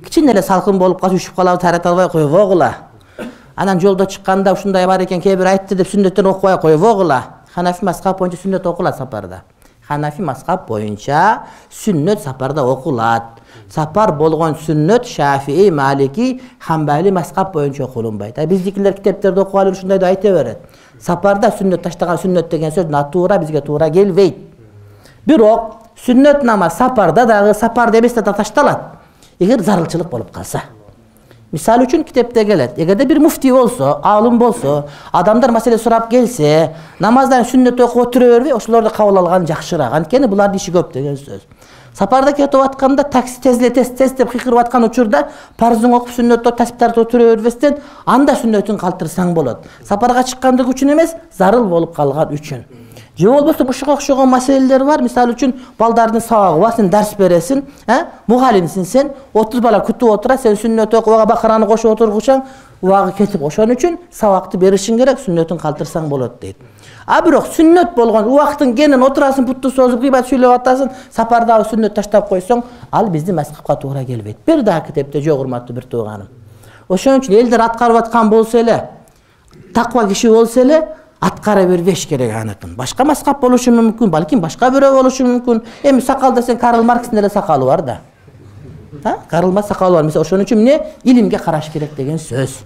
Кичине эле салкын болуп калса үшүп калабы, тарата албай койбогула. Анан жолдо чыкканда ушундай бар экен, кээ бир айтты деп сүннөттөн окубай койбогула. Ханафи мазхаб боюнча сүннөт окулат сапарда. Ханафи мазхаб боюнча сүннөт сапарда окулат. Сапар болгон сүннөт Шафии, Малики, Хамбали мазхаб боюнча окулунбайт. Биздикилер китептерде окуп алып ушундай деп айта берет. Сапарда сүннөт таштаган сүннөт деген сөз натура бизге туура келбейт. Бирок сүннөт намаз сапарда дагы сапарда эмес да ташталат. Эгер зарылчылык болуп калса. Мисал үчүн китепте келет. Эгерде бир муфти болсо, алым болсо, адамдар маселе сурап келсе, намаздан сүннөт окуп отура бербей, ошолорду кабыл алган жакшыраак. Анткени булардын иши көп деген сөз. Сапарда кетип атканда такси тез деп кыйкырып аткан учурда парзын окуп сүннөттө таспиттарды отура бербестен анда сүннөтүн калтырсаң болот. Сапарга чыккандык үчүн эмес, зарыл болуп калган үчүн. Же болбосо ушуга окшогон маселелер бар. Мисалы үчүн балдардын сабагы бар, сен дарс бересиң, мугалимсиң сен, 30 бала күтүп отура, сен сүннөт окуп бакараны кошуп отургучаң, убагы кетип, ошон үчүн сабакты беришиң керек, сүннөтүн калтырсаң болот дейт. А бирок сүннөт болгон убактын кенен отурасың, бутту созуп кыйбат сүйлөп атасың, сапардагы сүннөт таштап койсоң, ал биздин мазхабка туура келбейт. Бир дагы китепте жок, урматтуу бир тууганым. Ошон үчүн элдер аткарып аткан болсо эле, таква киши болсо эле, аткара бербеш керек аныкын. Башка мазхаб болушу мүмкүн, балким башка бирөө болушу мүмкүн. Эми сакалда сен Карл Маркстин эле сакалы бар да. Карл Маркс сакалы бар. Ошон үчүн эмне илимге караш керек деген сөз.